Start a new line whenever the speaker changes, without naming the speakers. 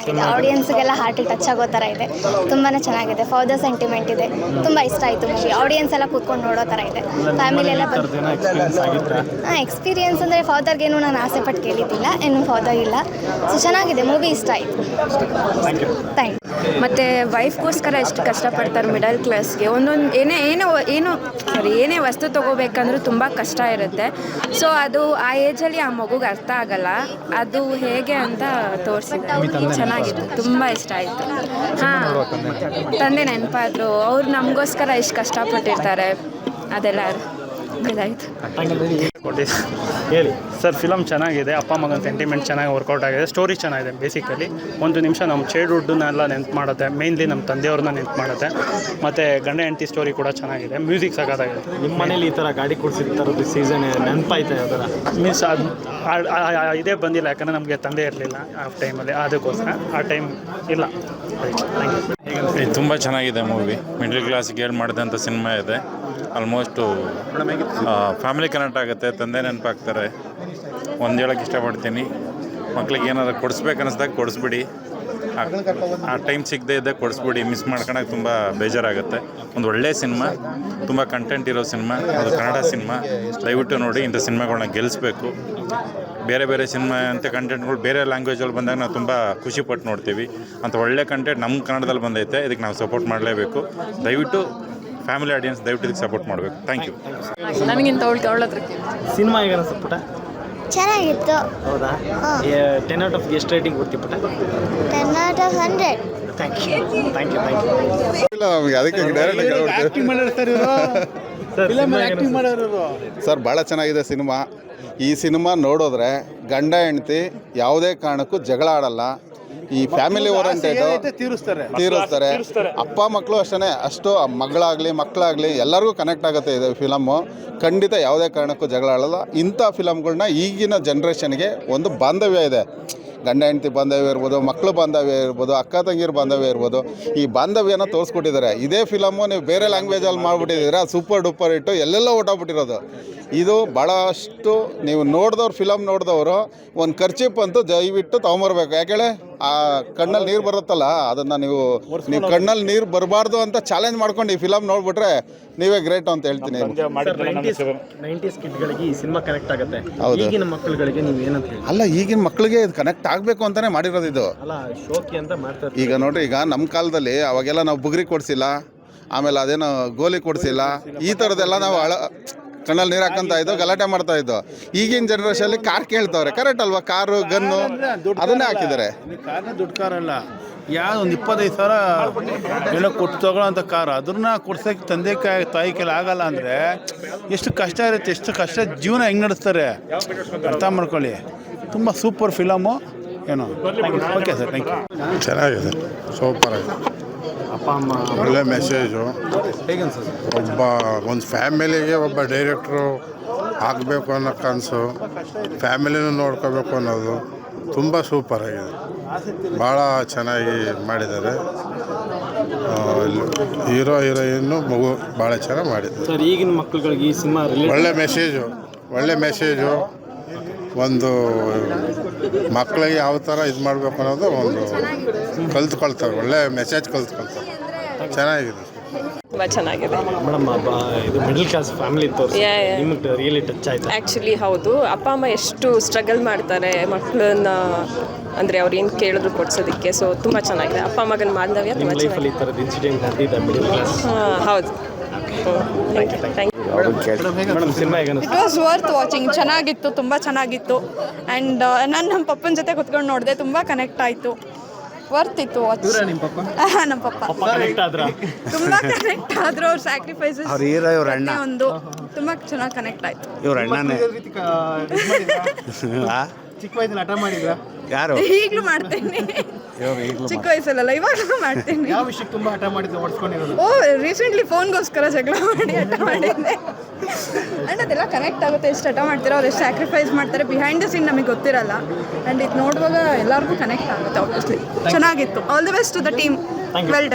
ಚೆನ್ನಾಗಿದೆ, ಆಡಿಯನ್ಸ್ಗೆಲ್ಲ ಹಾರ್ಟಿಗೆ ಟಚ್ ಆಗೋ ಥರ ಇದೆ, ತುಂಬಾ ಚೆನ್ನಾಗಿದೆ. ಫಾದರ್ ಸೆಂಟಿಮೆಂಟ್ ಇದೆ, ತುಂಬ ಇಷ್ಟ ಆಯಿತು ಮೂವಿ. ಆಡಿಯನ್ಸ್ ಎಲ್ಲ ಕೂತ್ಕೊಂಡು ನೋಡೋ ಥರ ಇದೆ, ಫ್ಯಾಮಿಲಿ ಎಲ್ಲ ಎಕ್ಸ್ಪೀರಿಯನ್ಸ್ ಅಂದರೆ ಫಾದರ್ಗೇನು ನಾನು ಆಸೆ ಪಟ್ಟು ಕೇಳಿದ್ದಿಲ್ಲ, ಇನ್ನು ಫಾದರ್ ಇಲ್ಲ. ಸೊ ಚೆನ್ನಾಗಿದೆ, ಮೂವಿ ಇಷ್ಟ ಆಯಿತು. Thank you.
ಮತ್ತು ವೈಫ್ಗೋಸ್ಕರ ಎಷ್ಟು ಕಷ್ಟಪಡ್ತಾರೆ ಮಿಡಲ್ ಕ್ಲಾಸ್ಗೆ. ಒಂದೊಂದು ಏನೇ ವಸ್ತು ತೊಗೋಬೇಕಂದ್ರೂ ತುಂಬ ಕಷ್ಟ ಇರುತ್ತೆ. ಸೊ ಅದು ಆ ಏಜಲ್ಲಿ ಆ ಮಗುಗೆ ಅರ್ಥ ಆಗಲ್ಲ, ಅದು ಹೇಗೆ ಅಂತ ತೋರಿಸಿದ್ದಾರೆ. ಚೆನ್ನಾಗಿತ್ತು, ತುಂಬ ಇಷ್ಟ ಆಯಿತು. ಹಾಂ, ತಂದೆ ನೆನಪಾದ್ರು, ಅವ್ರು ನಮಗೋಸ್ಕರ ಎಷ್ಟು ಕಷ್ಟಪಟ್ಟಿರ್ತಾರೆ, ಅದೆಲ್ಲ ಇದಾಯಿತು.
ಹೇಳಿ ಸರ್. ಫಿಲಮ್ ಚೆನ್ನಾಗಿದೆ, ಅಪ್ಪ ಮಗನ ಸೆಂಟಿಮೆಂಟ್ ಚೆನ್ನಾಗಿ ವರ್ಕೌಟ್ ಆಗಿದೆ, ಸ್ಟೋರಿ ಚೆನ್ನಾಗಿದೆ. ಬೇಸಿಕಲಿ ಒಂದು ನಿಮಿಷ ನಮ್ಮ ಚೈಲ್ಡ್ಹುಡ್ನೆಲ್ಲ ನೆನ್ಪು ಮಾಡುತ್ತೆ, ಮೇನ್ಲಿ ನಮ್ಮ ತಂದೆಯವ್ರನ್ನ ನೆನ್ಪು ಮಾಡುತ್ತೆ. ಮತ್ತು ಗಂಡ ಹೆಂಡತಿ ಸ್ಟೋರಿ ಕೂಡ ಚೆನ್ನಾಗಿದೆ, ಮ್ಯೂಸಿಕ್ ಸಖತ್ತಾಗಿದೆ.
ನಿಮ್ಮ ಮನೇಲಿ ಈ ಥರ ಗಾಡಿ ಕೊಡಿಸಿದ ಥರದ್ದು ಸೀಸನ್ ನೆನಪಾಯ್ತಾ ಅದರ
ಮೀನ್ಸ್ ಅದು ಇದೇ ಬಂದಿಲ್ಲ, ಯಾಕಂದರೆ ನಮಗೆ ತಂದೆ ಇರಲಿಲ್ಲ ಆ ಟೈಮಲ್ಲಿ, ಅದಕ್ಕೋಸ್ಕರ ಆ ಟೈಮ್ ಇಲ್ಲ.
ತುಂಬ ಚೆನ್ನಾಗಿದೆ ಮೂವಿ. ಮಿಡ್ಲ್ ಕ್ಲಾಸಿಗೆ ಹೇಳಿ ಮಾಡಿದಂಥ ಸಿನಿಮಾ ಇದೆ. ಆಲ್ಮೋಸ್ಟು ಫ್ಯಾಮಿಲಿ ಕನೆಕ್ಟ್ ಆಗುತ್ತೆ, ತಂದೆ ನೆನಪಾಗ್ತಾರೆ. ಒಂದು ಹೇಳೋಕ್ಕೆ ಇಷ್ಟಪಡ್ತೀನಿ, ಮಕ್ಳಿಗೆ ಏನಾದ್ರು ಕೊಡಿಸ್ಬೇಕನ್ನಿಸ್ದಾಗ ಕೊಡಿಸ್ಬಿಡಿ, ಆ ಟೈಮ್ ಸಿಗದೇ ಇದ್ದಾಗ ಕೊಡಿಸ್ಬಿಡಿ. ಮಿಸ್ ಮಾಡ್ಕೊಳಕ್ಕೆ ತುಂಬ ಬೇಜಾರಾಗುತ್ತೆ. ಒಂದು ಒಳ್ಳೆಯ ಸಿನಿಮಾ, ತುಂಬ ಕಂಟೆಂಟ್ ಇರೋ ಸಿನಿಮಾ, ಅದು ಕನ್ನಡ ಸಿನಿಮಾ. ದಯವಿಟ್ಟು ನೋಡಿ, ಇಂಥ ಸಿನಿಮಾಗಳನ್ನ ಗೆಲ್ಲಿಸ್ಬೇಕು. ಬೇರೆ ಬೇರೆ ಸಿನಿಮಾ ಅಂಥ ಕಂಟೆಂಟ್ಗಳು ಬೇರೆ ಲ್ಯಾಂಗ್ವೇಜಲ್ಲಿ ಬಂದಾಗ ನಾವು ತುಂಬ ಖುಷಿಪಟ್ಟು ನೋಡ್ತೀವಿ. ಅಂಥ ಒಳ್ಳೆ ಕಂಟೆಂಟ್ ನಮ್ಮ ಕನ್ನಡದಲ್ಲಿ ಬಂದೈತೆ, ಇದಕ್ಕೆ ನಾವು ಸಪೋರ್ಟ್ ಮಾಡಲೇಬೇಕು. ದಯವಿಟ್ಟು ಫ್ಯಾಮಿಲಿ ಆಡಿಯನ್ಸ್ ದಯವಿಟ್ಟು ಇದಕ್ಕೆ ಸಪೋರ್ಟ್ ಮಾಡಬೇಕು. Thank you.
ನನಗಿಂತ ಅವಳದ್ರಕ್ಕೆ
ಸಿನಿಮಾ ಹೇಗೆ ಅನಿಸ್ತು ಪುಟ?
ಚೆನ್ನಾಗಿತ್ತು.
ಹೌದಾ? 10 out of ಎಷ್ಟು ರೇಟಿಂಗ್ ಕೊಡ್ತೀವಿ ಪುಟ?
10 out of 100.
Thank you.
Sir ಭಾಳ ಚೆನ್ನಾಗಿದೆ ಸಿನಿಮಾ. ಈ ಸಿನಿಮಾ ನೋಡಿದ್ರೆ ಗಂಡ ಹೆಂಡತಿ ಯಾವುದೇ ಕಾರಣಕ್ಕೂ ಜಗಳ ಆಡಲ್ಲ. ಈ ಫ್ಯಾಮಿಲಿ ಓರಿಯೆಂಟೆಡ್ ತೀರಿಸ್ತಾರೆ. ಅಪ್ಪ ಮಕ್ಕಳು ಅಷ್ಟು ಮಕ್ಕಳಾಗಲಿ ಎಲ್ಲರಿಗೂ ಕನೆಕ್ಟ್ ಆಗುತ್ತೆ ಇದು ಫಿಲಮ್ಮು. ಖಂಡಿತ ಯಾವುದೇ ಕಾರಣಕ್ಕೂ ಜಗಳ ಆಡಲ್ಲ. ಇಂಥ ಫಿಲಮ್ಗಳನ್ನ ಈಗಿನ ಜನ್ರೇಷನ್ಗೆ ಒಂದು ಬಾಂಧವ್ಯ ಇದೆ. ಗಂಡ ಹೆಂಡತಿ ಬಾಂಧವ್ಯ ಇರ್ಬೋದು, ಮಕ್ಕಳು ಬಾಂಧವ್ಯ ಇರ್ಬೋದು, ಅಕ್ಕ ತಂಗಿರ ಬಾಂಧವ್ಯ ಇರ್ಬೋದು. ಈ ಬಾಂಧವ್ಯನ ತೋರಿಸ್ಕೊಟ್ಟಿದ್ದಾರೆ. ಇದೇ ಫಿಲಮ್ಮು ನೀವು ಬೇರೆ ಲ್ಯಾಂಗ್ವೇಜಲ್ಲಿ ಮಾಡಿಬಿಟ್ಟಿದ್ದೀರಾ, ಸೂಪರ್ ಡೂಪರ್ ಹಿಟ್ಟು, ಎಲ್ಲೆಲ್ಲೋ ಹೊಟ್ಟೋಗ್ಬಿಟ್ಟಿರೋದು. ಇದು ಭಾಳಷ್ಟು ನೀವು ಫಿಲಮ್ ನೋಡಿದವರು ಒಂದು ಖರ್ಚಿಪ್ ಅಂತೂ ದಯವಿಟ್ಟು ತೊಗೊಂಬರ್ಬೇಕು. ಯಾಕೇಳಿ ಆ ಕಣ್ಣಲ್ಲಿ ನೀರು ಬರುತ್ತಲ್ಲ, ಅದನ್ನು ನೀವು ಕಣ್ಣಲ್ಲಿ ನೀರು ಬರಬಾರ್ದು ಅಂತ ಚಾಲೆಂಜ್ ಮಾಡ್ಕೊಂಡು ಈ ಫಿಲಮ್ ನೋಡ್ಬಿಟ್ರೆ ನೀವೇ ಗ್ರೇಟ್ ಅಂತ ಹೇಳ್ತೀನಿ.
90s ಕಿಡ್ಗಳಿಗೆ ಈ ಸಿನಿಮಾ ಕನೆಕ್ಟ್ ಆಗುತ್ತೆ.
ಹೌದು.
ಈಗಿನ ಮಕ್ಕಳುಗಳಿಗೆ ನೀವು ಏನಂತ ಹೇಳಿ?
ಅಲ್ಲ, ಈಗಿನ ಮಕ್ಕಳಿಗೆ ಇದು ಕನೆಕ್ಟ್ ಆಗಬೇಕು ಅಂತಲೇ ಮಾಡಿರೋದು ಇದು.
ಅಲ್ಲ, ಶೋಕಿ ಅಂತ ಮಾಡ್ತಾರೆ.
ಈಗ ನೋಡ್ರಿ, ಈಗ ನಮ್ಮ ಕಾಲದಲ್ಲಿ ಅವಾಗೆಲ್ಲ ನಾವು ಬುಗ್ರಿ ಕೊಡಿಸಿಲ್ಲ, ಆಮೇಲೆ ಅದೇನೋ ಗೋಲಿ ಕೊಡಿಸಿಲ್ಲ, ಈ ಥರದ್ದೆಲ್ಲ ನಾವು ಕಣ್ಣಲ್ಲಿ ನೀರು ಹಾಕಂತ ಇದ್ದೋ, ಗಲಾಟೆ ಮಾಡ್ತಾ ಇದ್ದೋ. ಈಗಿನ ಜನರೇಷನಲ್ಲಿ ಕಾರ್ ಕೇಳ್ತವ್ರೆ. ಕರೆಕ್ಟ್ ಅಲ್ವಾ? ಕಾರು, ಗನ್ನು ಅದನ್ನೇ ಹಾಕಿದ್ದಾರೆ.
ಕಾರ್ನ ದುಡ್ಡು ಕಾರಲ್ಲ, ಯಾವ ಒಂದು 25,000 ಏನೋ ಕೊಟ್ಟು ತಗೊಳ್ಳೋಂಥ ಕಾರು, ಅದನ್ನ ಕೊಡ್ಸೋಕ್ಕೆ ತಂದೆ ತಾಯಿ ಕೈಲಿ ಆಗಲ್ಲ ಅಂದರೆ ಎಷ್ಟು ಕಷ್ಟ ಇರುತ್ತೆ, ಎಷ್ಟು ಕಷ್ಟ ಜೀವನ ಹೆಂಗೆ ನಡೆಸ್ತಾರೆ ಅರ್ಥ ಮಾಡ್ಕೊಳ್ಳಿ. ತುಂಬ ಸೂಪರ್ ಫಿಲಮು ಏನೋ. Okay sir, thank you.
ಚೆನ್ನಾಗಿದೆ, ಸೂಪರ್ ಆಗಿದೆ.
ಅಪ್ಪ ಅಮ್ಮ
ಒಳ್ಳೆ ಮೆಸೇಜು.
ಹೇಗೆ ಅನ್ಸುತ್ತೆ?
ಒಂದು ಫ್ಯಾಮಿಲಿಗೆ ಒಬ್ಬ ಡೈರೆಕ್ಟ್ರು ಆಗಬೇಕು ಅನ್ನೋ ಕನಸು, ಫ್ಯಾಮಿಲಿನೂ ನೋಡ್ಕೋಬೇಕು ಅನ್ನೋದು ತುಂಬ ಸೂಪರ್ ಆಗಿದೆ. ಭಾಳ ಚೆನ್ನಾಗಿ ಮಾಡಿದ್ದಾರೆ. ಹೀರೋಯಿನ್ನು ಮಗು ಭಾಳ ಚೆನ್ನಾಗಿ ಮಾಡಿದ್ದಾರೆ.
ಸರ್, ಈಗಿನ ಮಕ್ಕಳುಗಳಿಗೆ ಈ ಸಿನಿಮಾ
ಒಳ್ಳೆ ಮೆಸೇಜು. ಒಂದು ಮಕ್ಕಳಿಗೆ ಯಾವ ಥರ ಇದು ಮಾಡಬೇಕು ಅನ್ನೋದು ಒಂದು ಕಲ್ತ್ಕೊಳ್ತಾರೆ. ಒಳ್ಳೆ ಮೆಸೇಜ್ ಕಲ್ತ್ಕೊಳ್ತಾರೆ. ಚೆನ್ನಾಗಿದೆ,
ತುಂಬ ಚೆನ್ನಾಗಿದೆ.
ಮೇಡಮ್, ಇದು ಮಿಡಲ್ ಕ್ಲಾಸ್ ಫ್ಯಾಮಿಲಿ ತೋರಿಸಿ ನಿಮಗೆ ರಿಯಲಿ ಟಚ್ ಆಯ್ತು?
ಆ್ಯಕ್ಚುಲಿ ಹೌದು. ಅಪ್ಪ ಅಮ್ಮ ಎಷ್ಟು ಸ್ಟ್ರಗಲ್ ಮಾಡ್ತಾರೆ ಮಕ್ಕಳನ್ನ, ಅಂದರೆ ಅವ್ರು ಏನು ಕೇಳಿದ್ರು ಕೊಡ್ಸೋದಕ್ಕೆ. ಸೊ ತುಂಬ ಚೆನ್ನಾಗಿದೆ. ಅಪ್ಪ ಮಗನ ಬಾಂಧವ್ಯ ತುಂಬ ಚೆನ್ನಾಗಿದೆ.
ಈ ಥರದ ಇನ್ಸಿಡೆಂಟ್ ನಡೆದಿದೆ ಮಿಡಲ್ ಕ್ಲಾಸ್?
ಹೌದು. Thank you.
ಮೇಡಮ್, ಸಿನಿಮಾ ಹೇಗೆ ಅನಿಸ್ತು?
It was worth watching. ಚೆನ್ನಾಗಿತ್ತು, ತುಂಬ ಚೆನ್ನಾಗಿತ್ತು. ಆ್ಯಂಡ್ ನಾನು ನಮ್ಮ ಪಪ್ಪನ ಜೊತೆ ಕುತ್ಕೊಂಡು ನೋಡಿದೆ, ತುಂಬ ಕನೆಕ್ಟ್ ಆಯಿತು. ವರ್ತ್ ಇತ್ತು ವಾಚ್.
ನಿಮ್ಮ ಪಪ್ಪ?
ನಮ್ಮ ಪಪ್ಪ
ಕನೆಕ್ಟ್ ಆದ್ರ?
ತುಂಬ ಕನೆಕ್ಟ್ ಆದ್ರು. ಅವ್ರ ಸ್ಯಾಕ್ರಿಫೈಸಸ್ ಒಂದು ತುಂಬ ಚೆನ್ನಾಗಿ ಕನೆಕ್ಟ್ ಆಯಿತು.
ಇವ್ರ ಅಣ್ಣನೇ.
ಚಿಕ್ಕ ವಯಸ್ಸಲ್ಲಿ ಹಠ ಮಾಡಿದ್ರ?
ಯಾರು?
ಈಗಲೂ ಮಾಡ್ತೇನೆ. ಚಿಕ್ಕ ವಯಸ್ಸಲ್ಲ, ಇವಾಗಲೂ ಮಾಡ್ತೀನಿ.
ಯಾವ ವಿಷಯಕ್ಕೆ ತುಂಬ ಹಠ ಮಾಡಿದ್ರು ಓಡಿಸ್ಕೊಂಡಿರೋದು?
ರೀಸೆಂಟ್ಲಿ ಫೋನ್ಗೋಸ್ಕರ ಜಗಳ ಮಾಡಿ ಹಠ ಮಾಡಿದ್ದೆ. ಆ್ಯಂಡ್ ಅದೆಲ್ಲ ಕನೆಕ್ಟ್ ಆಗುತ್ತೆ. ಎಷ್ಟು ಹಠ ಮಾಡ್ತೀರೋ, ಅವ್ರು ಎಷ್ಟು ಸ್ಯಾಕ್ರಿಫೈಸ್ ಮಾಡ್ತಾರೆ ಬಿಹೈಂಡ್ ದ ಸೀನ್ ನಮಗೆ ಗೊತ್ತಿರಲ್ಲ. ಆ್ಯಂಡ್ ಇದು ನೋಡುವಾಗ ಎಲ್ಲರಿಗೂ ಕನೆಕ್ಟ್ ಆಗುತ್ತೆ. ಆಬ್ವಿಯಸ್ಲಿ ಚೆನ್ನಾಗಿತ್ತು. All the best to the team. Well done.